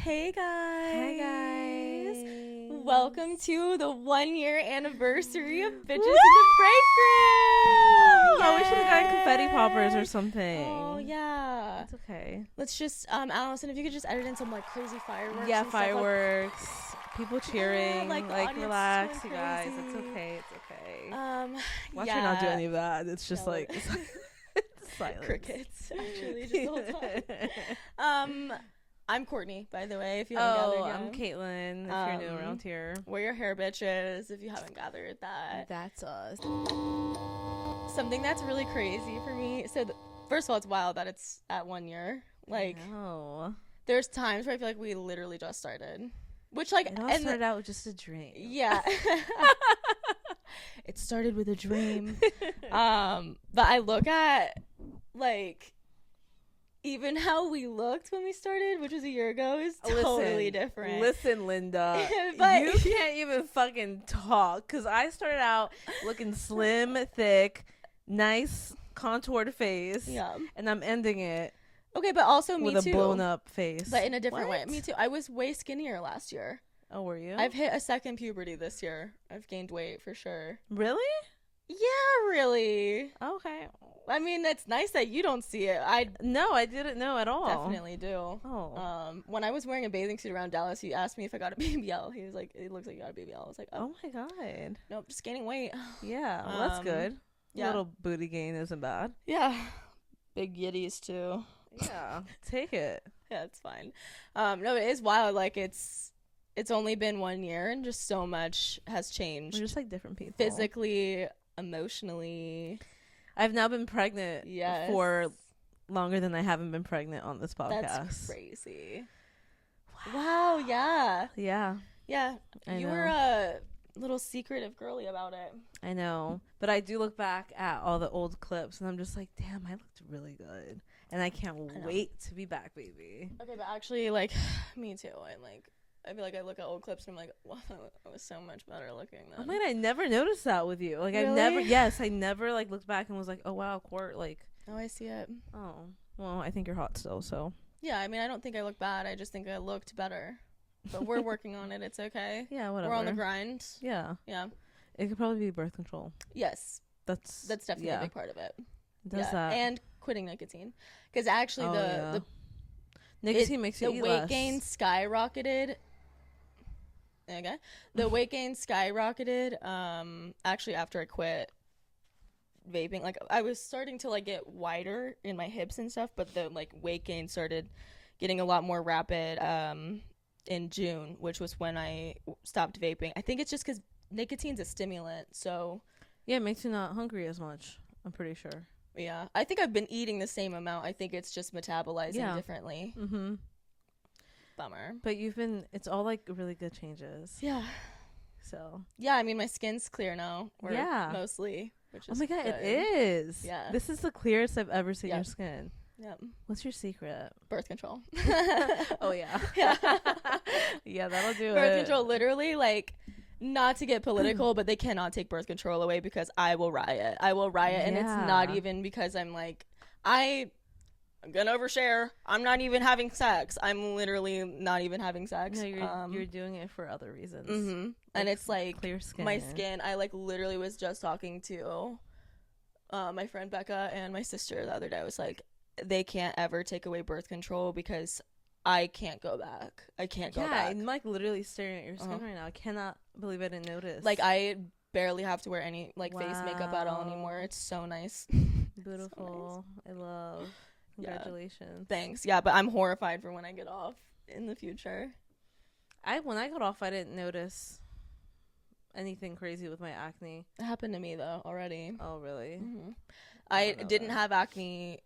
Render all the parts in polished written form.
Hey guys. Hi guys. Welcome to the 1 year anniversary of Bitches in the Breakroom. Oh, we should have gotten confetti poppers or something. Oh yeah. It's okay. Let's just Alyson, if you could just edit in some like crazy fireworks. Yeah, and fireworks. Stuff, people cheering. like, the like audience relax, going you guys. crazy. It's okay. It's okay. Watch yeah. her not do any of that. It's just No. like silence. Crickets. Actually, just the whole time. I'm Courtney, by the way, if you haven't gathered yet. I'm Caitlyn, if you're new around here. We're your hair bitches, if you haven't gathered that. That's us. Something that's really crazy for me. So, first of all, it's wild that it's at 1 year. Like, there's times where I feel like we literally just started. Which, like, it all started out with just a dream. Yeah. It started with a dream. But I look at, like, even how we looked when we started, which was a year ago, is totally different. Listen, Linda, But you can't even fucking talk, because I started out looking slim, thick, nice, contoured face, and I'm ending it. Okay, but also me too. With a blown up face. But in a different way. Me too. I was way skinnier last year. Oh, were you? I've hit a second puberty this year. I've gained weight for sure. Really? Yeah, really. Okay. I mean, it's nice that you don't see it. No, I didn't know at all. Definitely do. Oh. When I was wearing a bathing suit around Dallas, he asked me if I got a BBL. He was like, "It looks like you got a BBL." I was like, "Oh my god." Nope, just gaining weight. Yeah, well, that's good. Yeah. A little booty gain isn't bad. Yeah. Big yitties too. Yeah, take it. Yeah, it's fine. No, it is wild. Like it's only been 1 year and just so much has changed. We're just like different people. Physically, emotionally. I've now been pregnant for longer than I haven't been pregnant on this podcast. That's crazy. Wow, yeah. Yeah. Yeah. You were a little secretive girly about it. I know. But I do look back at all the old clips and I'm just like, damn, I looked really good. And I can't wait to be back, baby. Okay, but actually, like, me too. I feel like I look at old clips and I'm like, wow, I was so much better looking then. Oh man, I never noticed that with you. Like, really? I never like looked back and was like, oh wow, Court, like. Oh, I see it. Oh, well, I think you're hot still, so. Yeah, I mean, I don't think I look bad. I just think I looked better. But we're working on it. It's okay. Yeah, whatever. We're on the grind. Yeah. Yeah. It could probably be birth control. Yes. That's definitely a big part of it. Does that. And quitting nicotine. Because actually the nicotine makes you eat less. The weight gain skyrocketed. Okay. The weight gain skyrocketed actually after I quit vaping. Like I was starting to like get wider in my hips and stuff, but the like weight gain started getting a lot more rapid in June, which was when I stopped vaping. I think it's just because nicotine's a stimulant, so yeah, it makes you not hungry as much, I'm pretty sure. Yeah, I think I've been eating the same amount. I think it's just metabolizing differently. Mm-hmm. Bummer. But it's all like really good changes. Yeah. So. Yeah, I mean, my skin's clear now. Mostly. Which is oh my God, good. it is. Yeah. This is the clearest I've ever seen your skin. Yep. What's your secret? Birth control. Oh, yeah. Yeah, that'll do Birth control, literally, like, not to get political, but they cannot take birth control away because I will riot. And it's not even because I'm like, I'm gonna overshare. I'm not even having sex. I'm literally not even having sex. No, you're doing it for other reasons. Mm-hmm. Like and it's like clear skin. My skin. I like literally was just talking to my friend Becca and my sister the other day. I was like, they can't ever take away birth control because I can't go back. I can't go back. Yeah, I'm like literally staring at your skin right now. I cannot believe I didn't notice. Like I barely have to wear any like face makeup at all anymore. It's so nice. Beautiful. So nice. I love. Congratulations. Thanks. Yeah, but I'm horrified for when I get off in the future. When I got off, I didn't notice anything crazy with my acne. It happened to me though already. Oh really? Mm-hmm. I didn't have acne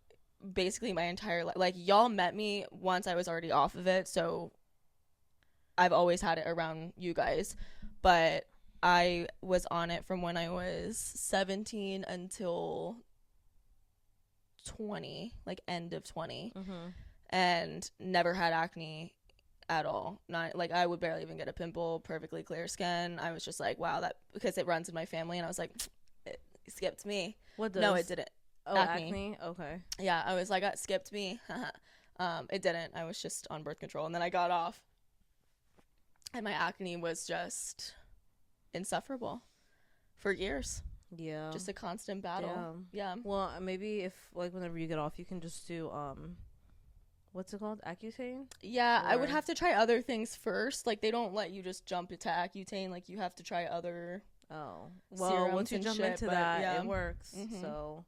basically my entire life. Like y'all met me once I was already off of it, so I've always had it around you guys. But I was on it from when I was 17 until 20, like end of 20, and never had acne at all. Not like I would barely even get a pimple, perfectly clear skin. I was just like, wow, that because it runs in my family, and I was like, it skipped me. What does? No, it didn't. Oh, acne. Okay. Yeah, I was like, it skipped me. It didn't. I was just on birth control, and then I got off, and my acne was just insufferable for years. Yeah. Just a constant battle. Yeah. Well, maybe if like whenever you get off, you can just do what's it called? Accutane? Yeah, I would have to try other things first. Like they don't let you just jump into Accutane. Like you have to try other well, once you jump into that, it works. Mm-hmm. So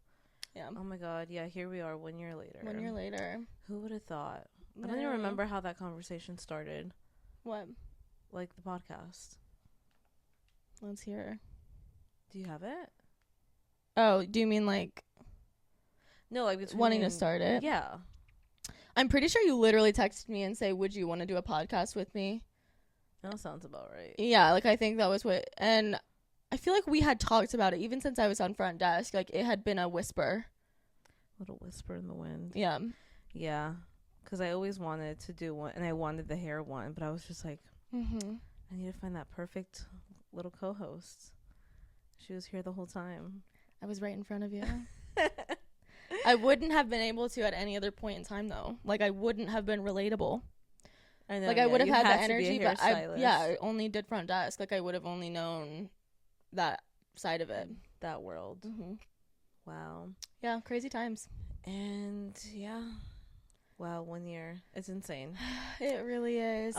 yeah. Oh my god, yeah, here we are 1 year later. 1 year later. Who would have thought? I don't even remember how that conversation started. What? Like the podcast. Let's hear. Do you have it? Oh, do you mean like... No, like wanting to start it? Yeah. I'm pretty sure you literally texted me and say, would you want to do a podcast with me? That sounds about right. Yeah, like I think that was what... And I feel like we had talked about it even since I was on front desk. Like it had been a whisper. Little whisper in the wind. Yeah. Yeah. Because I always wanted to do one, and I wanted the hair one, but I was just like, I need to find that perfect little co-host. She was here the whole time. I was right in front of you. I wouldn't have been able to at any other point in time, though. Like, I wouldn't have been relatable. I know. Like, I would have had the energy, but I only did front desk. Like, I would have only known that side of it. That world. Mm-hmm. Wow. Yeah, crazy times. And, yeah. Wow, 1 year. It's insane. It really is.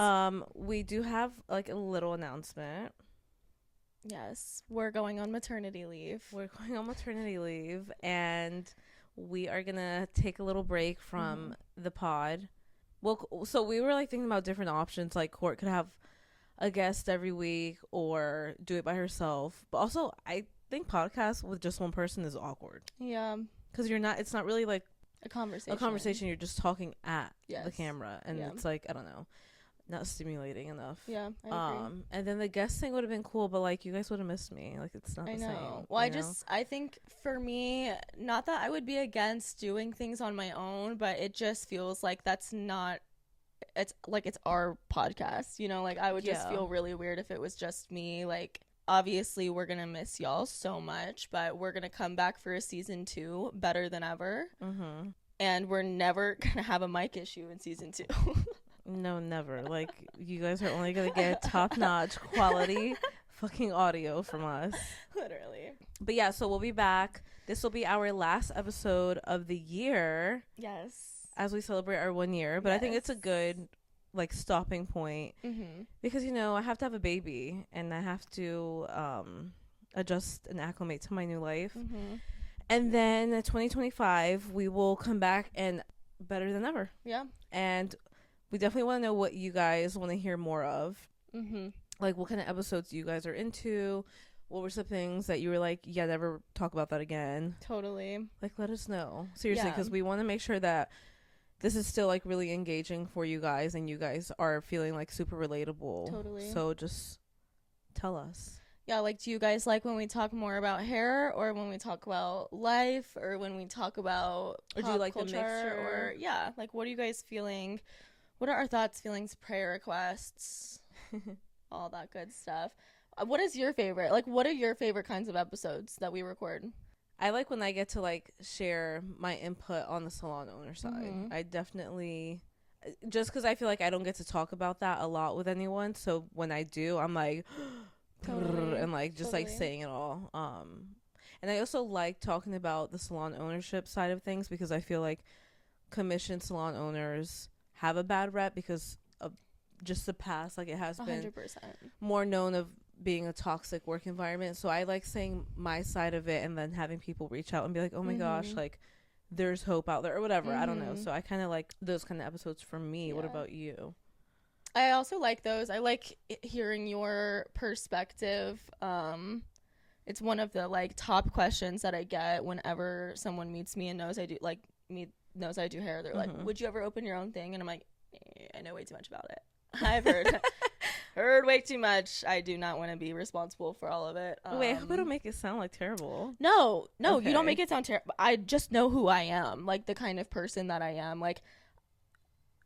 We do have, like, a little announcement. Yes, we're going on maternity leave. And we are gonna take a little break from the pod. Well, so we were like thinking about different options. Like Court could have a guest every week or do it by herself. But also, I think podcasts with just one person is awkward. Yeah, because it's not really like a conversation. You're just talking at the camera, and it's like, I don't know, not stimulating enough. Yeah, I agree. And then the guest thing would have been cool, but like you guys would have missed me. Like it's not the same. Well, I think for me, not that I would be against doing things on my own, but it just feels like that's not. It's like it's our podcast, you know. Like I would just feel really weird if it was just me. Like obviously we're gonna miss y'all so much, but we're gonna come back for a season 2 better than ever. And we're never gonna have a mic issue in season 2. No, never. Like, you guys are only going to get top-notch quality fucking audio from us. Literally. But yeah, so we'll be back. This will be our last episode of the year. Yes. As we celebrate our 1 year. But I think it's a good, like, stopping point. Because, you know, I have to have a baby. And I have to adjust and acclimate to my new life. And then 2025, we will come back and better than ever. Yeah. And... we definitely want to know what you guys want to hear more of. Like, what kind of episodes you guys are into. What were some things that you were like, yeah, never talk about that again? Totally. Like, let us know. Seriously, because we want to make sure that this is still, like, really engaging for you guys. And you guys are feeling, like, super relatable. Totally. So just tell us. Yeah, like, do you guys like when we talk more about hair, or when we talk about life, or when we talk about or do you like culture, the mixture? Or, yeah, like, what are you guys feeling? What are our thoughts, feelings, prayer requests, all that good stuff? What is your favorite? Like, what are your favorite kinds of episodes that we record? I like when I get to, like, share my input on the salon owner side. I definitely, just because I feel like I don't get to talk about that a lot with anyone. So when I do, I'm like, and, like, just, like, saying it all. And I also like talking about the salon ownership side of things, because I feel like commissioned salon owners have a bad rep because of just the past. Like, it has 100%. Been more known of being a toxic work environment. So I like saying my side of it, and then having people reach out and be like, oh my gosh, like, there's hope out there, or whatever. I don't know. So I kind of like those kind of episodes for me. What about you? I also like those. I like hearing your perspective. It's one of the, like, top questions that I get whenever someone meets me and knows I do, like, knows I do hair. They're like, would you ever open your own thing? And I'm like, I know way too much about it. I've heard way too much. I do not want to be responsible for all of it. Wait, I hope I don't make it sound like terrible. No, okay. You don't make it sound terrible. I just know who I am, like, the kind of person that I am. Like,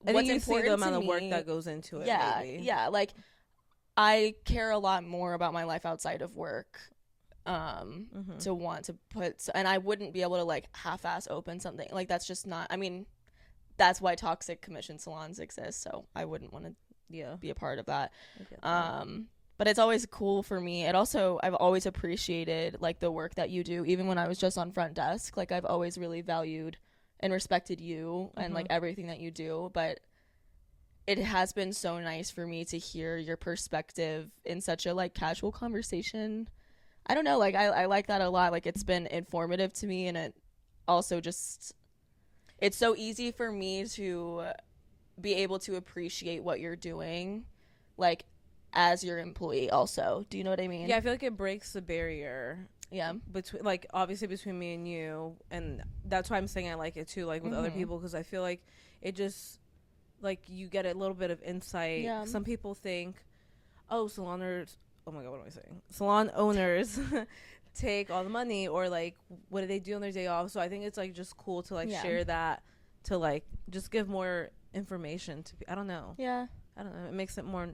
I think you see the amount of work that goes into it. Yeah, like, I care a lot more about my life outside of work. To want to put, and I wouldn't be able to, like, half-ass open something. Like, that's just not, I mean, that's why toxic commission salons exist. So I wouldn't want to be a part of that. But it's always cool for me. I've always appreciated like the work that you do, even when I was just on front desk. Like I've always really valued and respected you and like everything that you do. But it has been so nice for me to hear your perspective in such a like casual conversation. I don't know, like I like that a lot. Like it's been informative to me, and it also just, it's so easy for me to be able to appreciate what you're doing, like as your employee also. Do you know what I mean? Yeah, I feel like it breaks the barrier. Yeah. Between, like, obviously between me and you, and that's why I'm saying I like it too, like with other people, because I feel like it just, like, you get a little bit of insight. Yeah. Some people think, oh, salon owners, oh my god, what am I saying? Salon owners take all the money, or like, what do they do on their day off? So I think it's like just cool to like share that, to like just give more information to. I don't know. Yeah. I don't know. It makes it more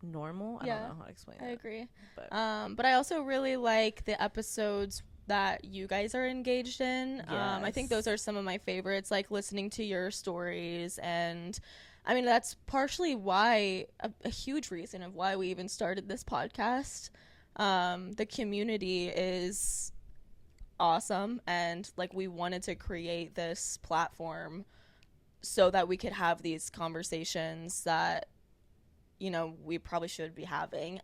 normal. I don't know how to explain it. I agree. But I also really like the episodes that you guys are engaged in. I think those are some of my favorites, like listening to your stories. And I mean, that's partially why, a huge reason of why we even started this podcast. The community is awesome, and like we wanted to create this platform so that we could have these conversations that, you know, we probably should be having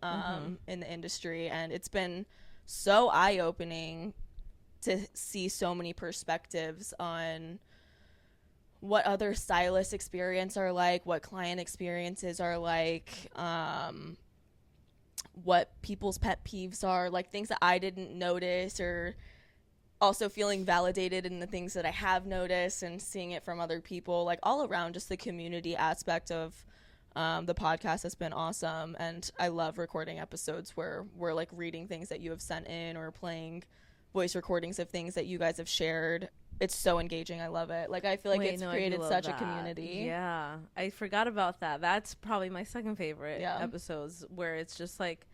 in the industry. And it's been so eye-opening to see so many perspectives on what other stylist experience are like, what client experiences are like, what people's pet peeves are, like things that I didn't notice, or also feeling validated in the things that I have noticed and seeing it from other people. Like all around, just the community aspect of the podcast has been awesome. And I love recording episodes where we're like reading things that you have sent in, or playing voice recordings of things that you guys have shared. It's so engaging. I love it. Like I feel like it's created such a community. Yeah, I forgot about that. That's probably my second favorite episodes, where it's just like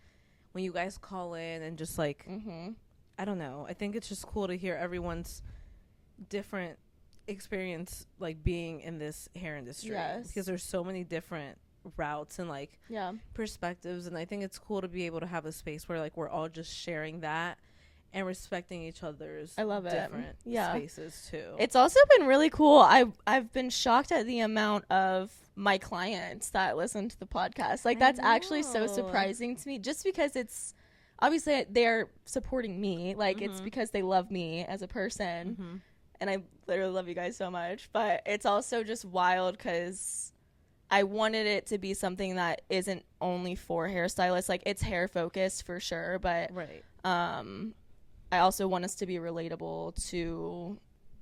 when you guys call in and just like I don't know, I think it's just cool to hear everyone's different experience, like being in this hair industry. Because there's so many different routes and like perspectives, and I think it's cool to be able to have a space where like we're all just sharing that and respecting each other's different spaces too. It's also been really cool. I've been shocked at the amount of my clients that listen to the podcast. Like that's actually so surprising to me, just because it's obviously they're supporting me. Like it's because they love me as a person, and I literally love you guys so much. But it's also just wild because I wanted it to be something that isn't only for hairstylists. Like it's hair focused for sure, but I also want us to be relatable to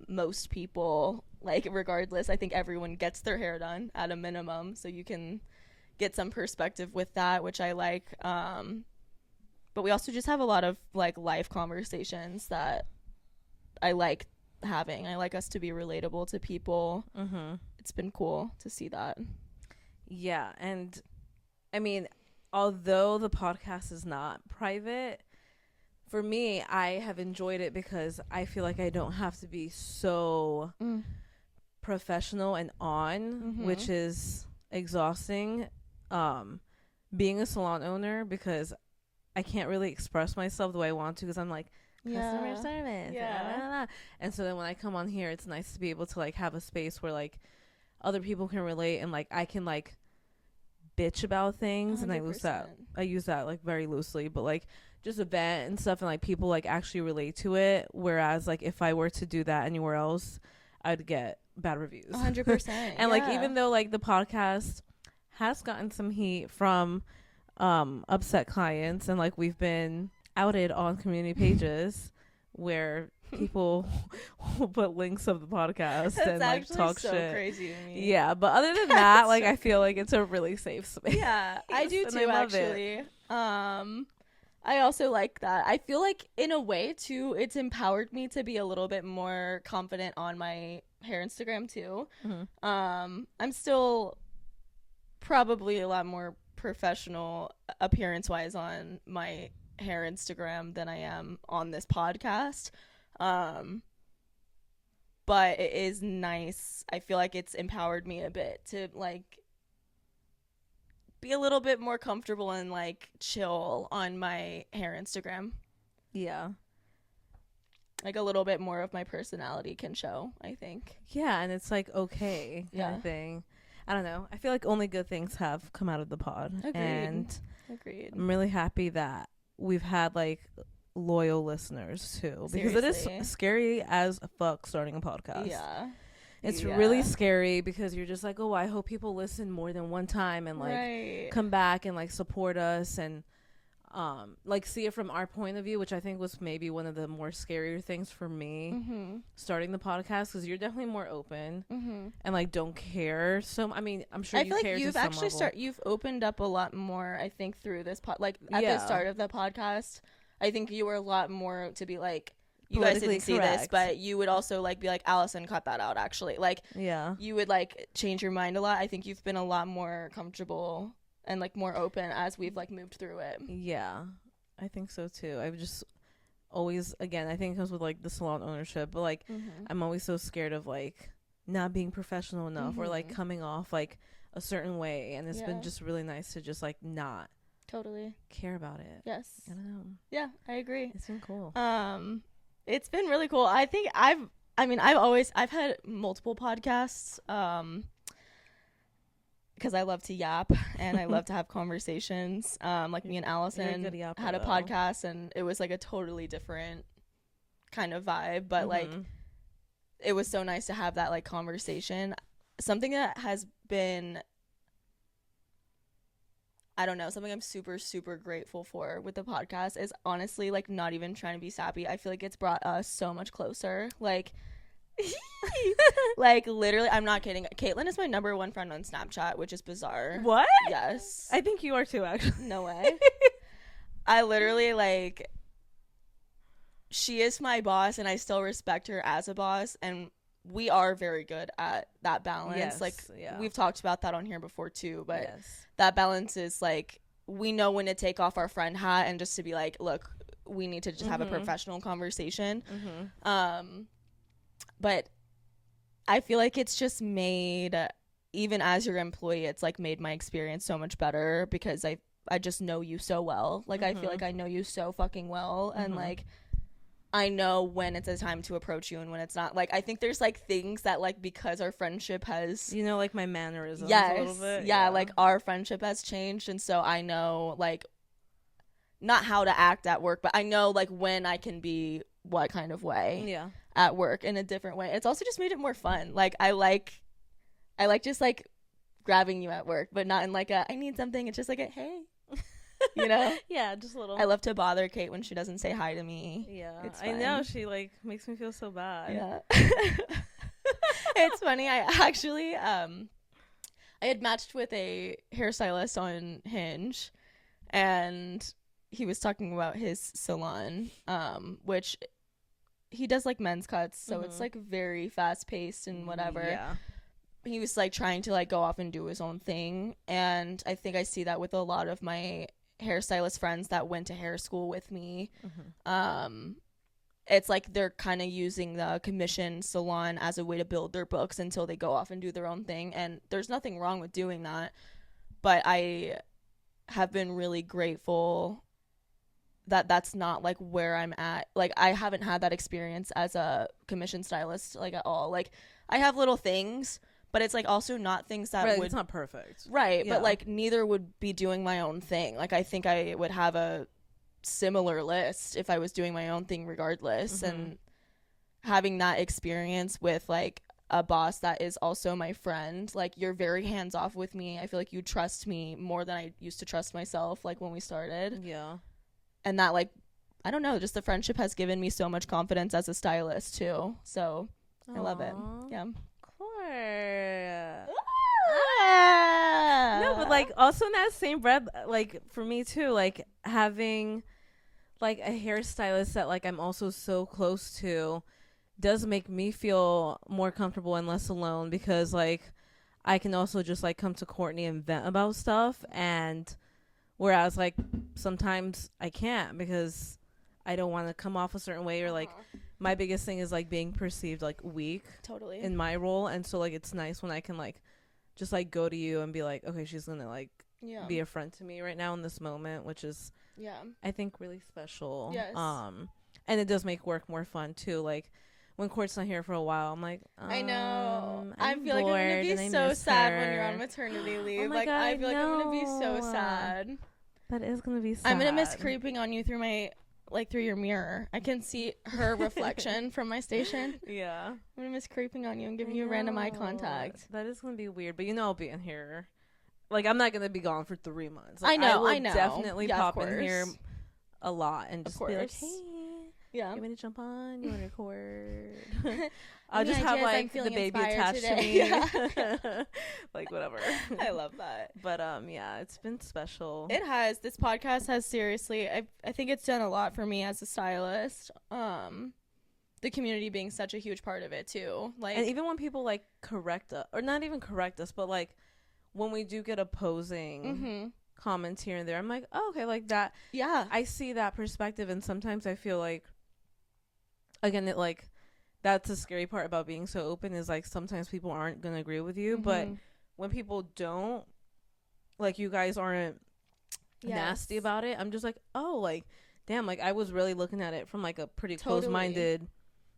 most people, like regardless. I think everyone gets their hair done at a minimum, so you can get some perspective with that, which I like. But we also just have a lot of like life conversations that I like having. I like us to be relatable to people. It's been cool to see that. Yeah, and I mean, although the podcast is not private, for me, I have enjoyed it because I feel like I don't have to be so professional and on, which is exhausting, being a salon owner, because I can't really express myself the way I want to, because I'm like, customer service. And so then when I come on here, it's nice to be able to like have a space where like other people can relate, and like I can like bitch about things 100%. And I use that like very loosely, but like just a vent and stuff, and like people like actually relate to it, whereas like if I were to do that anywhere else, I'd get bad reviews. 100%. And like even though like the podcast has gotten some heat from upset clients, and like we've been outed on community pages where people will put links of the podcast and like talk so shit. Crazy to me. Yeah, but other than that, like I feel like it's a really safe space. Yeah, I do too, actually. I also like that. I feel like in a way too, it's empowered me to be a little bit more confident on my hair Instagram too. I'm still probably a lot more professional appearance wise on my hair Instagram than I am on this podcast. but it is nice. I feel like it's empowered me a bit to like be a little bit more comfortable and like chill on my hair Instagram. Yeah. Like a little bit more of my personality can show, I think. Yeah, and it's like okay kind of thing. I don't know. I feel like only good things have come out of the pod. Agreed. And Agreed. I'm really happy that we've had like loyal listeners too. Because Seriously. it is scary as fuck starting a podcast. Yeah. It's really scary because you're just like, oh, I hope people listen more than one time and like come back and like support us and like see it from our point of view, which I think was maybe one of the more scarier things for me starting the podcast, because you're definitely more open and like don't care. So I mean, I'm sure I feel like you've actually you've opened up a lot more, I think, through this like at the start of the podcast. I think you were a lot more to be like, you guys didn't see this, but you would also like be like, Alyson, cut that out, actually. Like, you would like change your mind a lot. I think you've been a lot more comfortable and like more open as we've like moved through it. Yeah, I think so too. I've just always, again, I think it comes with like the salon ownership, but like I'm always so scared of like not being professional enough or like coming off like a certain way, and it's been just really nice to just like not care about it. Yes. I don't know. Yeah, I agree. It's been cool. It's been really cool. I think I've had multiple podcasts because I love to yap and I love to have conversations. Like me and Alyson had a podcast, and it was like a totally different kind of vibe, but like it was so nice to have that like conversation. Something that has been, I don't know, something I'm super, super grateful for with the podcast is honestly, like, not even trying to be sappy. I feel like it's brought us so much closer. Like, like, literally, I'm not kidding. Caitlyn is my number one friend on Snapchat, which is bizarre. What? Yes. I think you are too, actually. No way. I literally, like, she is my boss, and I still respect her as a boss, and we are very good at that balance. Yes, like, we've talked about that on here before, too, but yes. That balance is like, we know when to take off our friend hat and just to be like, look, we need to just have a professional conversation. But I feel like it's just made, even as your employee, it's like made my experience so much better because I just know you so well. Like, I feel like I know you so fucking well. And like, I know when it's a time to approach you and when it's not. Like, I think there's like things that like, because our friendship has, you know, like my mannerisms a little bit. Yeah, like our friendship has changed, and so I know like not how to act at work, but I know like when I can be what kind of way at work in a different way. It's also just made it more fun. Like I like just like grabbing you at work, but not in like a I need something. It's just like a hey. You know? Yeah, just a little. I love to bother Cait when she doesn't say hi to me. Yeah, I know, she like makes me feel so bad. Yeah. It's funny. I actually I had matched with a hairstylist on Hinge, and he was talking about his salon, which he does like men's cuts, so it's like very fast paced and whatever. Yeah. He was like trying to like go off and do his own thing, and I think I see that with a lot of my hairstylist friends that went to hair school with me. It's like they're kind of using the commission salon as a way to build their books until they go off and do their own thing, and there's nothing wrong with doing that, but I have been really grateful that that's not like where I'm at. Like, I haven't had that experience as a commission stylist like at all. Like, I have little things, but it's like also not things that would, it's not perfect, right? But like neither would be doing my own thing. Like, I think I would have a similar list if I was doing my own thing regardless. And having that experience with like a boss that is also my friend, like, you're very hands off with me. I feel like you trust me more than I used to trust myself, like when we started. Yeah. And that, like, I don't know, just the friendship has given me so much confidence as a stylist too. So I love it. Yeah. No, but like also in that same breath, like for me too, like having like a hairstylist that like I'm also so close to does make me feel more comfortable and less alone, because like I can also just like come to Courtney and vent about stuff, and whereas like sometimes I can't because I don't want to come off a certain way, or like my biggest thing is like being perceived like weak Totally. in my role. And so like it's nice when I can like just like go to you and be like, okay, she's gonna like be a friend to me right now in this moment, which is I think really special. Yes. And it does make work more fun too. Like when Court's not here for a while, I'm like, I know. I I'm feel like I'm gonna be so sad when you're on her. maternity leave. Oh my like God, I feel like I'm gonna be so no. sad. That is gonna be sad. I'm gonna miss creeping on you through my through your mirror. I can see her reflection from my station. Yeah. I'm gonna miss creeping on you and giving you random eye contact. That is gonna be weird, but you know I'll be in here. Like I'm not gonna be gone for 3 months. I Like, know. I will definitely pop in here a lot and just be like, hey, you want me to jump on? You want to record? I'll just have like the baby attached to me. Like whatever. I love that. But yeah, it's been special. It has. This podcast has seriously, I think it's done a lot for me as a stylist. The community being such a huge part of it too. Like, and even when people like correct us, or not even correct us, but like when we do get opposing comments here and there, I'm like, oh, okay, like that. Yeah. I see that perspective, and sometimes I feel like, again, it like, that's the scary part about being so open is like sometimes people aren't gonna agree with you, but when people don't, like you guys aren't nasty about it, I'm just like, oh, like damn, like I was really looking at it from like a pretty close-minded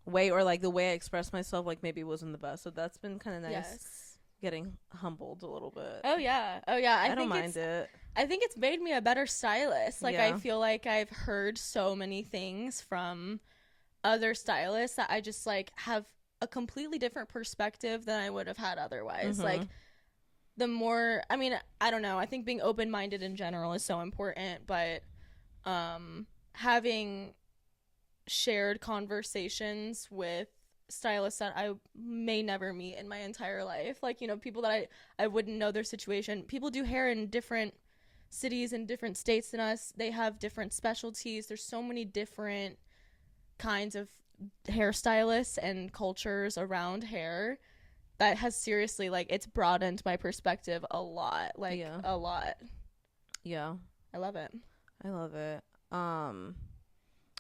way, or like the way I expressed myself like maybe wasn't the best. So that's been kind of nice, getting humbled a little bit. Oh yeah. I don't mind it. I think it's made me a better stylist. Like I feel like I've heard so many things from other stylists that I just like have a completely different perspective than I would have had otherwise. Like the more, I mean, I don't know, I think being open-minded in general is so important, but having shared conversations with stylists that I may never meet in my entire life, like, you know, people that I wouldn't know their situation. People do hair in different cities and different states than us. They have different specialties. There's so many different kinds of hairstylists and cultures around hair that has seriously, like, it's broadened my perspective a lot. Like, a lot. Yeah. I love it.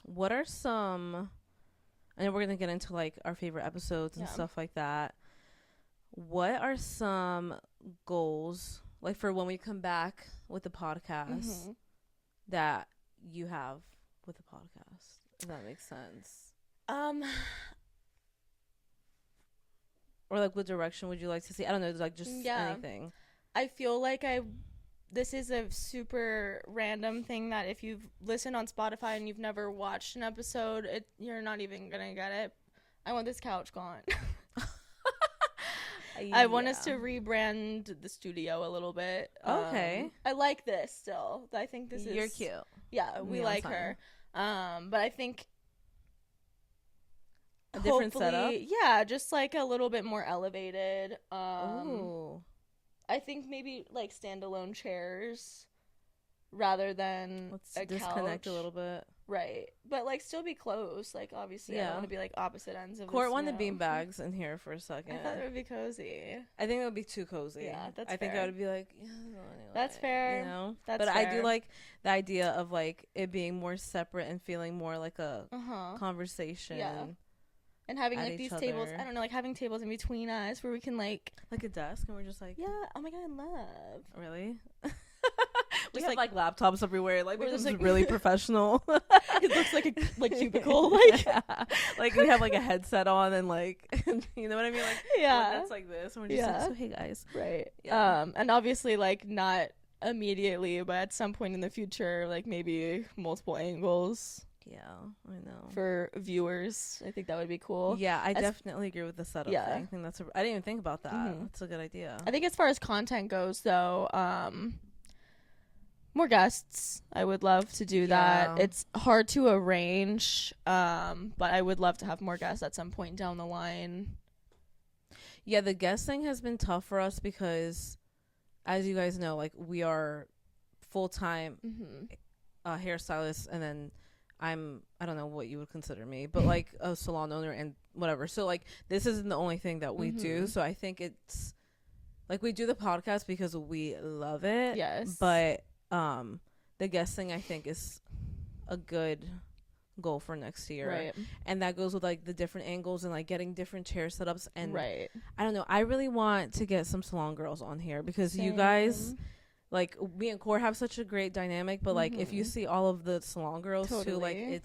What are some, I know we're gonna get into like our favorite episodes and stuff like that. What are some goals, like, for when we come back with the podcast that you have with the podcast? If that makes sense. Or like what direction would you like to see? I don't know, like just anything. I feel like this is a super random thing that if you've listened on Spotify and you've never watched an episode, you're not even gonna get it. I want this couch gone. I want us to rebrand the studio a little bit. Okay. I like this still. I think this is... You're cute. Yeah, we like her. But I think... A different setup? Yeah, just like a little bit more elevated. Ooh. I think maybe like standalone chairs rather than a disconnect couch. A little bit. Right. But like still be close. Like obviously I don't want to be like opposite ends of Court wanted bean bags in here for a second. I thought it would be cozy. I think it would be too cozy. Yeah, that's fair. I think I would be like, anyway, that's fair. You know? That's but fair. I do like the idea of like it being more separate and feeling more like a conversation. Yeah. And having like these tables, I don't know, like having tables in between us where we can like a desk, and we're just like, yeah, oh my god, I love. Really? We have like laptops everywhere, like this is really professional. It looks like a cubicle, like like we have like a headset on and like you know what I mean, like that's like this, and we're just like, so hey guys, right? And obviously like not immediately, but at some point in the future, like maybe multiple angles. Yeah, I know. For viewers, I think that would be cool. Yeah, I definitely agree with the setup thing. I think I didn't even think about that. That's a good idea. I think as far as content goes, though, more guests. I would love to do that. It's hard to arrange, but I would love to have more guests at some point down the line. Yeah, the guest thing has been tough for us because, as you guys know, like we are full-time hairstylists, and then I don't know what you would consider me, but like a salon owner and whatever. So like this isn't the only thing that we do. So I think it's like we do the podcast because we love it. Yes. But the guest thing I think is a good goal for next year. Right. And that goes with like the different angles and like getting different chair setups. And Right. I don't know, I really want to get some salon girls on here because you guys, like, me and Core have such a great dynamic, but like if you see all of the salon girls too, like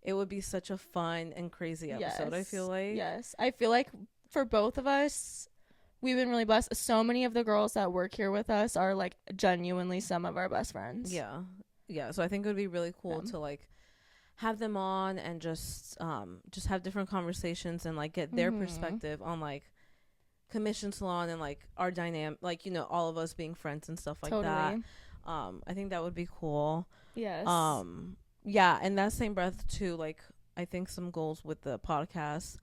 it would be such a fun and crazy episode. I feel like. Yes, I feel like for both of us, we've been really blessed. So many of the girls that work here with us are like genuinely some of our best friends. Yeah. So I think it would be really cool to like have them on and just have different conversations and like get their perspective on like commission salon and like our dynamic, like, you know, all of us being friends and stuff like that. I think that would be cool. Yes. Yeah, and that same breath too, like I think some goals with the podcast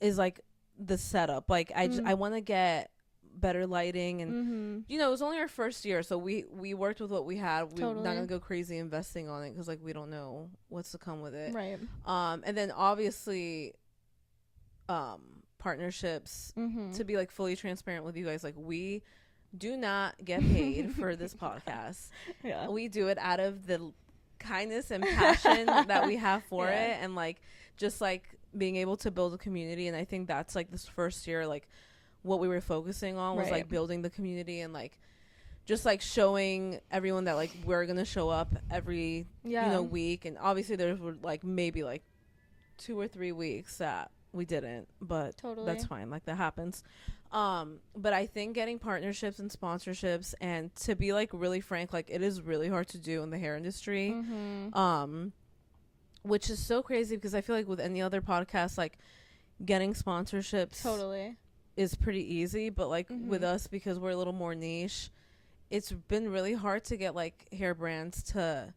is like the setup. Like I want to get better lighting and you know, it was only our first year, so we worked with what we had. We're not gonna go crazy investing on it because like we don't know what's to come with it, right? And then obviously partnerships. To be like fully transparent with you guys, like we do not get paid for this podcast. Yeah, we do it out of the kindness and passion that we have for it, and like just like being able to build a community. And I think that's like this first year, like what we were focusing on was like building the community and like just like showing everyone that like we're gonna show up every you know week. And obviously there were like maybe like 2 or 3 weeks that we didn't, but that's fine, like that happens. But I think getting partnerships and sponsorships, and to be like really frank, like it is really hard to do in the hair industry, which is so crazy because I feel like with any other podcast, like getting sponsorships is pretty easy, but like with us, because we're a little more niche, it's been really hard to get like hair brands to,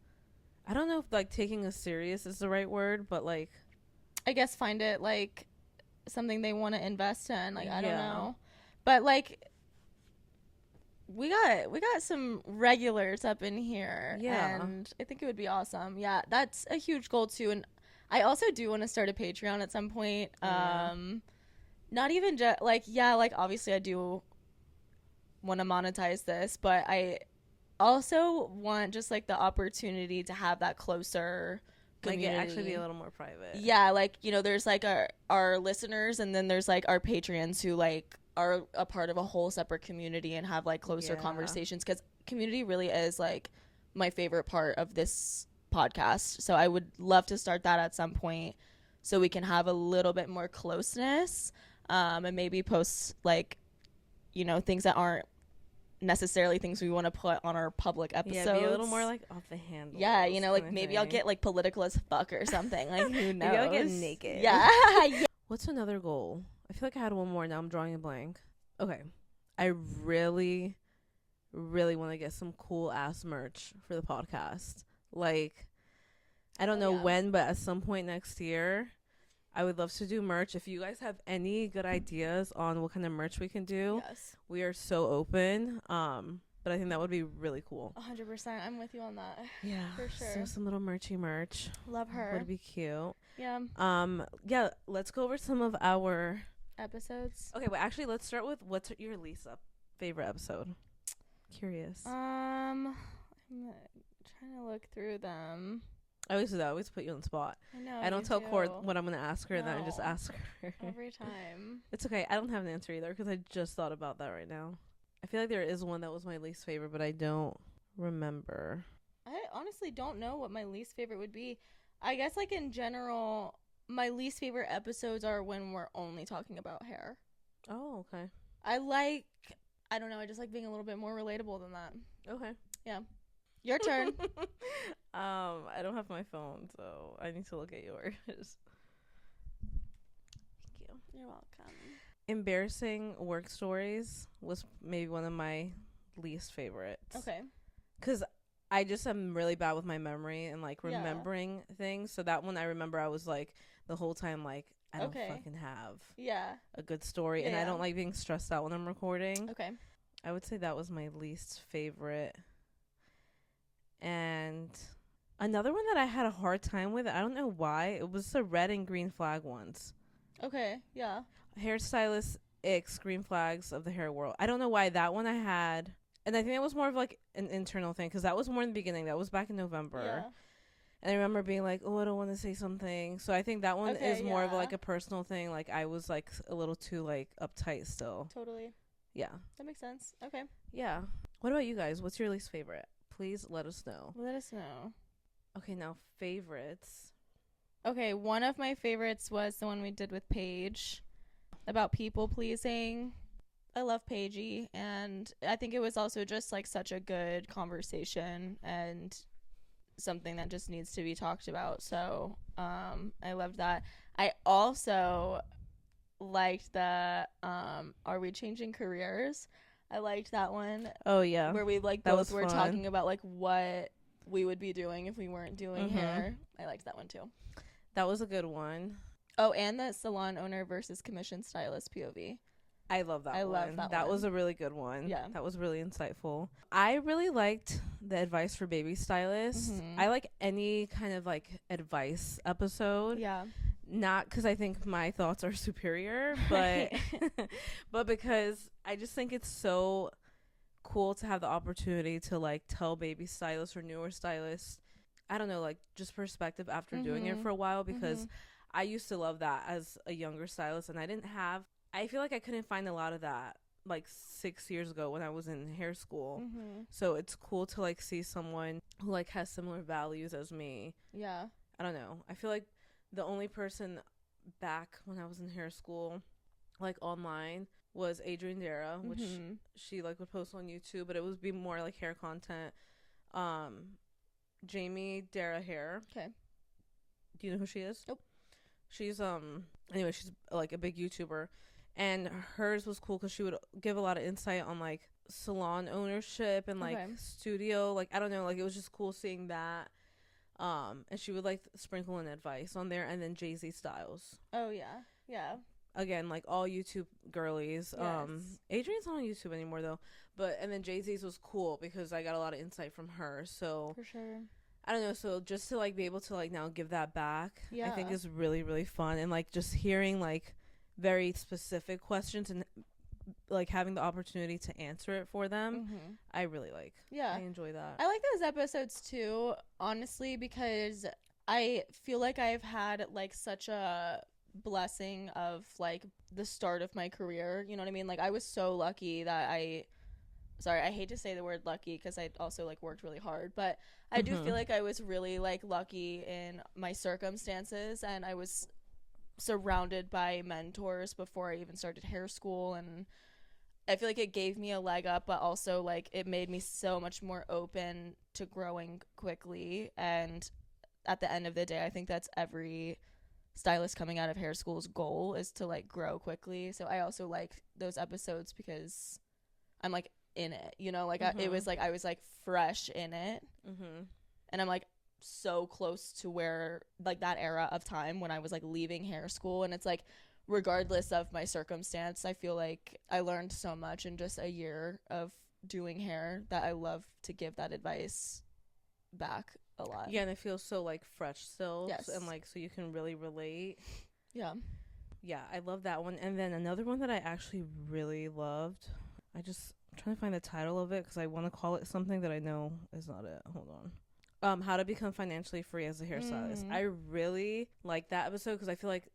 I don't know if like taking us serious is the right word, but like I guess find it like something they want to invest in. Like I don't know, but like we got some regulars up in here, and I think it would be awesome. Yeah, that's a huge goal too. And I also do want to start a Patreon at some point. Not even just like like obviously I do want to monetize this, but I also want just like the opportunity to have that closer community. Like it actually be a little more private. Yeah, like, you know, there's like our listeners, and then there's like our Patreons who like are a part of a whole separate community and have like closer conversations, because community really is like my favorite part of this podcast. So I would love to start that at some point so we can have a little bit more closeness, and maybe post like, you know, things that aren't necessarily things we want to put on our public episodes. Yeah, be a little more like off the handle. Yeah, you know, like maybe I'll get like political as fuck or something. Like who knows? Maybe I'll get naked. Yeah. What's another goal? I feel like I had one more. Now I'm drawing a blank. Okay, I really want to get some cool ass merch for the podcast. Like, I don't know when, but at some point next year, I would love to do merch. If you guys have any good ideas on what kind of merch we can do, we are so open. But I think that would be really cool. 100%. I'm with you on that. Yeah, for sure. So some little merch. Love her. Would be cute. Yeah. Yeah. Let's go over some of our episodes. Okay, but actually, let's start with what's your least favorite episode. Curious. I'm trying to look through them. I always do that. I always put you on the spot. I know. I don't tell Court what I'm going to ask her, and then I just ask her. Every time. It's okay. I don't have an answer either because I just thought about that right now. I feel like there is one that was my least favorite, but I don't remember. I honestly don't know what my least favorite would be. I guess, like, in general, my least favorite episodes are when we're only talking about hair. Oh, okay. I don't know, I just like being a little bit more relatable than that. Okay. Yeah. Your turn. I don't have my phone, so I need to look at yours. Thank you. You're welcome. Embarrassing work stories was maybe one of my least favorites. Okay. Because I just am really bad with my memory and like remembering things. So that one I remember I was like the whole time like I don't fucking have a good story. And I don't like being stressed out when I'm recording. Okay. I would say that was my least favorite. And another one that I had a hard time with, I don't know why, it was the red and green flag ones. Okay, yeah. Hairstylist X green flags of the hair world. I don't know why that one I had. And I think that was more of like an internal thing because that was more in the beginning. That was back in November. Yeah. And I remember being like, oh, I don't want to say something. So I think that one Okay, is more of yeah. like a personal thing. Like I was like a little too like uptight still. Totally. Yeah. That makes sense. Okay. Yeah. What about you guys? What's your least favorite? Please let us know. Let us know. Okay, now favorites. Okay, one of my favorites was the one we did with Paige about people pleasing. I love Paigey, and I think it was also just like such a good conversation and something that just needs to be talked about. So I loved that. I also liked the Are We Changing Careers? I liked that one. Oh yeah. Where we like that both was were fun. talking about like what we would be doing if we weren't doing hair. I liked that one too. That was a good one. Oh, and the salon owner versus commission stylist POV. I love that I one. love that That one. was a really good one. Yeah. That was really insightful. I really liked the advice for baby stylists. I like any kind of like advice episode. Yeah. Not because I think my thoughts are superior, but but because I just think it's so cool to have the opportunity to like tell baby stylists or newer stylists, I don't know, like just perspective after doing it for a while, because I used to love that as a younger stylist, and I feel like I couldn't find a lot of that like 6 years ago when I was in hair school. So it's cool to like see someone who like has similar values as me. Yeah. I don't know. I feel like the only person back when I was in hair school, like online, was Adrienne Dara, which she like would post on YouTube, but it would be more like hair content. Jamie Dara Hair. Okay. Do you know who she is? Nope. She's anyway, she's like a big YouTuber, and hers was cool because she would give a lot of insight on like salon ownership and like studio, like I don't know, like it was just cool seeing that. And she would like sprinkle in advice on there, and then Jay-Z Styles. Oh yeah. Yeah. Again, like all YouTube girlies. Yes. Adrienne's not on YouTube anymore though, but and then Jay-Z's was cool because I got a lot of insight from her. So For sure. I don't know, so just to like be able to like now give that back, I think Yeah. is really, really fun. And like just hearing like very specific questions and like having the opportunity to answer it for them, I really like. Yeah. I enjoy that. I like those episodes too, honestly, because I feel like I've had like such a blessing of like the start of my career. You know what I mean? Like I was so lucky that I hate to say the word lucky because I also like worked really hard, but I do feel like I was really like lucky in my circumstances, and I was surrounded by mentors before I even started hair school, and I feel like it gave me a leg up, but also like it made me so much more open to growing quickly. And at the end of the day, I think that's every stylist coming out of hair school's goal, is to like grow quickly. So I also like those episodes because I'm like in it, you know, like it was like I was like fresh in it, and I'm like so close to where like that era of time when I was like leaving hair school, and it's like regardless of my circumstance, I feel like I learned so much in just a year of doing hair that I love to give that advice back a lot. Yeah, and it feels so like fresh still. Yes. And like so you can really relate. Yeah. Yeah, I love that one. And then another one that I actually really loved, I'm trying to find the title of it because I want to call it something that I know is not it. Hold on. How to become financially free as a hairstylist. I really like that episode because I feel like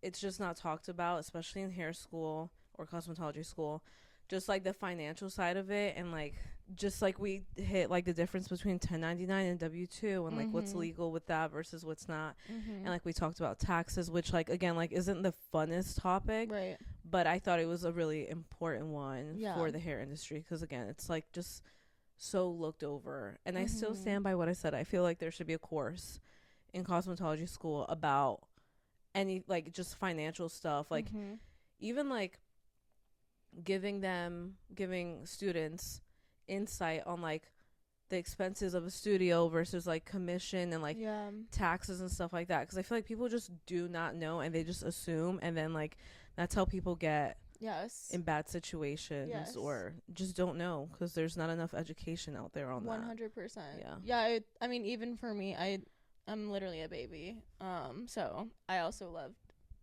it's just not talked about, especially in hair school or cosmetology school. Just like the financial side of it, and like just like we hit like the difference between 1099 and W2, and like what's legal with that versus what's not. And like we talked about taxes, which like again like isn't the funnest topic, Right. but I thought it was a really important one Yeah. for the hair industry because again it's like just so looked over. And I still stand by what I said. I feel like there should be a course in cosmetology school about any like just financial stuff, like even like giving students insight on like the expenses of a studio versus like commission and like taxes and stuff like that, because I feel like people just do not know and they just assume, and then like that's how people get in bad situations or just don't know because there's not enough education out there on 100%. that. Yeah. I mean, even for me, I'm literally a baby. So I also loved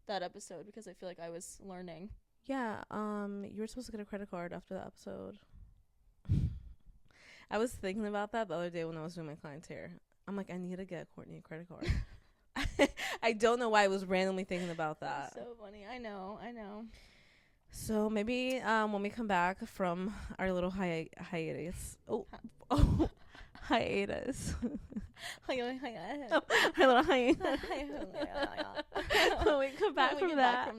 that episode because I feel like I was learning. Yeah. You were supposed to get a credit card after the episode. I was thinking about that the other day when I was doing my client's hair. I'm like, I need to get Courtney a credit card. I don't know why I was randomly thinking about that. That's so funny. I know. So maybe when we come back from our little hiatus. Hiatus. Our little hiatus. When we come back from that,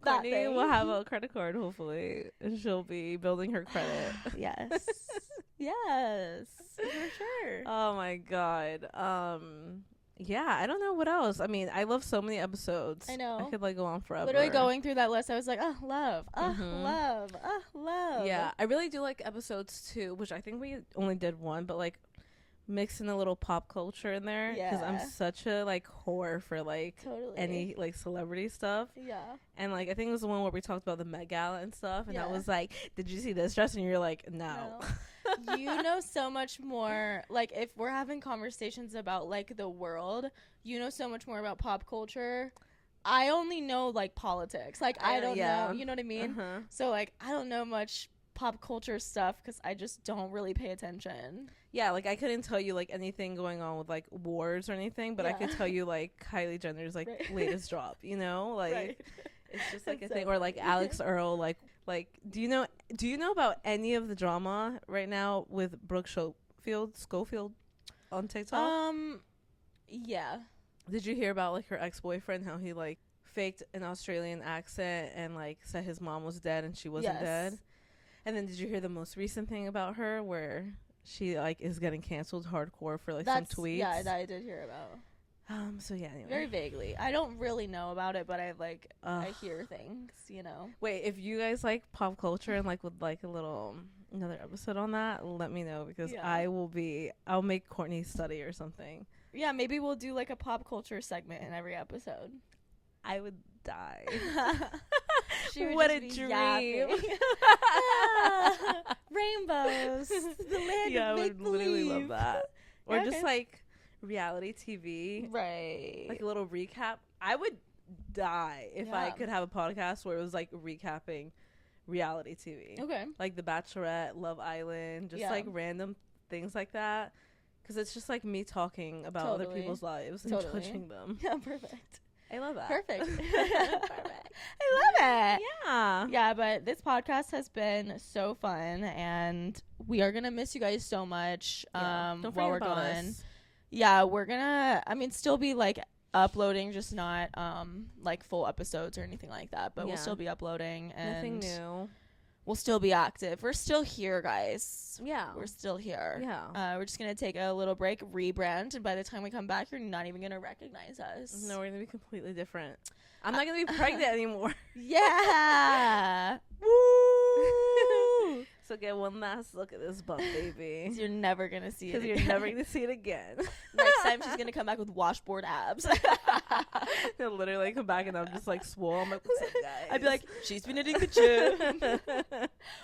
Courtney will have a credit card, hopefully. And she'll be building her credit. Yes. Yes. For sure. Oh my God. Yeah, I don't know what else. I mean, I love so many episodes. I know. I could like go on forever. Literally going through that list, I was like, oh, love. Oh, love. Oh, love. Yeah, I really do like episodes too, which I think we only did one, but like mixing a little pop culture in there because I'm such a like whore for like any like celebrity stuff. Yeah. And like I think it was the one where we talked about the Met Gala and stuff, and I was like, "Did you see this dress?" And you're like, "No." You know so much more. Like if we're having conversations about like the world, you know so much more about pop culture. I only know like politics. Like I don't know. You know what I mean? So like I don't know much pop culture stuff because I just don't really pay attention. Yeah, like I couldn't tell you like anything going on with like wars or anything, but I could tell you like Kylie Jenner's like latest drop, you know? Like it's just like a thing. Or like Alex Earl, like do you know about any of the drama right now with Brooke Schofield on TikTok? Yeah. Did you hear about like her ex-boyfriend, how he like faked an Australian accent and like said his mom was dead and she wasn't dead? And then did you hear the most recent thing about her where she like is getting canceled hardcore for like some tweets? Yeah, that I did hear about. So yeah, anyway. Very vaguely. I don't really know about it, but I like I hear things, you know. Wait, if you guys like pop culture and like would like a little another episode on that, let me know because I'll make Courtney study or something. Yeah, maybe we'll do like a pop culture segment in every episode. I would die. What a dream. Rainbows. The land of I would literally love that. Or Yeah, just like reality TV. Right. Like a little recap. I would die if I could have a podcast where it was like recapping reality TV. Okay. Like The Bachelorette, Love Island, just like random things like that. Because it's just like me talking about other people's lives and judging them. Yeah, perfect. I love that. Perfect. Perfect. I love it. Yeah. Yeah, but this podcast has been so fun, and we are gonna miss you guys so much. Don't forget while we're about gone. us. Yeah, we're gonna. I mean, still be like uploading, just not like full episodes or anything like that. But we'll still be uploading, and nothing new. We'll still be active. We're still here, guys. Yeah. We're still here. Yeah. We're just going to take a little break, rebrand, and by the time we come back, you're not even going to recognize us. No, we're going to be completely different. I'm not going to be pregnant anymore. Yeah. Woo! So get one last look at this bump, baby. You're never going to see it again. Because you're never going to see it again. Next time, she's going to come back with washboard abs. He'll literally come back and I'm just like swole. I'm like, what's up, guys? I'd be like, she's been eating the gym.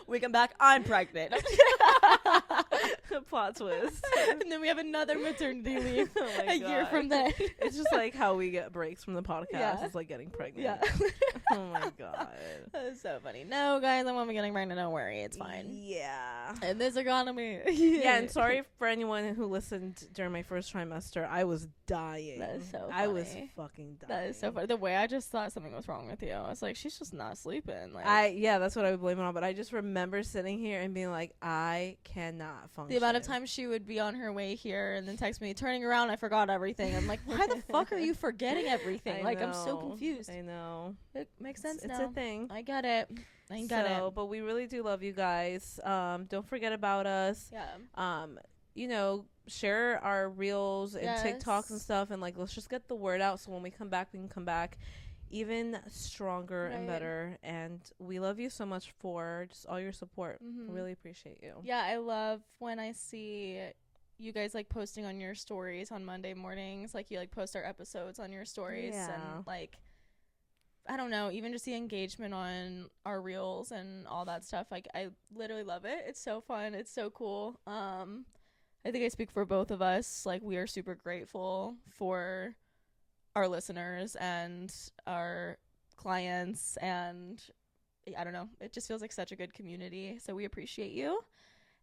We come back, I'm pregnant. Plot twist. And then we have another maternity leave a year from then. It's just like how we get breaks from the podcast. Yeah. It's like getting pregnant. Yeah. Oh my God. That is so funny. No, guys, I won't be getting pregnant. Don't worry. It's fine. Yeah. In this economy. Yeah, and sorry for anyone who listened during my first trimester. I was dying. That is so funny. I was fucking dying. That is so funny. The way I just thought something was wrong with you. I was like, she's just not sleeping. Like, yeah, that's what I would blame it on. But I just remember sitting here and being like, I cannot function. The amount of times she would be on her way here and then text me, turning around, I forgot everything. I'm like, why the fuck are you forgetting everything? I'm so confused. I know. It makes sense now. It's a thing. I get it. I get it. But we really do love you guys. Don't forget about us. Yeah. You know, share our reels and TikToks and stuff, and like let's just get the word out so when we come back, we can come back even stronger and better. And we love you so much for just all your support. I really appreciate you. Yeah, I love when I see you guys like posting on your stories on Monday mornings. Like you like post our episodes on your stories and like I don't know, even just the engagement on our reels and all that stuff. Like I literally love it. It's so fun. It's so cool. I think I speak for both of us. Like we are super grateful for our listeners and our clients, and I don't know, it just feels like such a good community. So we appreciate you.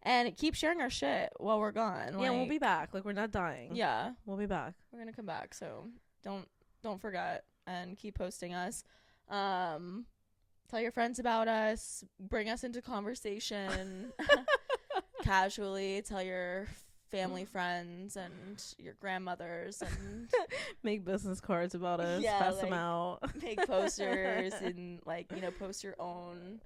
And keep sharing our shit while we're gone. Yeah, we'll like, be back. Like, we're not dying. Yeah, we'll be back. we're gonna come back. So don't forget and keep posting us. Tell your friends about us. Bring us into conversation casually. Tell your family, friends, and your grandmothers, and make business cards about us. Yeah, pass like, them out. make posters and like, you know, post your own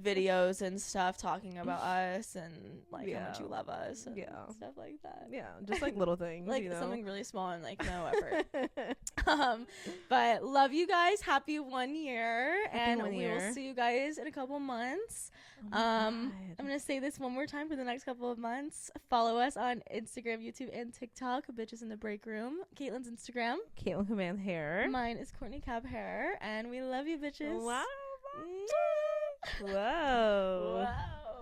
videos and stuff talking about us and like how much you love us and stuff like that. Yeah, just like little things, like you know? something really small and like no effort. But love you guys. Happy 1 year. Happy 1 we year. will see you guys in a couple months. I'm gonna say this one more time for the next couple of months. Follow us on Instagram, YouTube, and TikTok. Bitches in the Break Room. Caitlyn's Instagram. Caitlyn Command Hair. Mine is Courtney Cab Hair. And we love you, bitches. Wow. Whoa. Wow.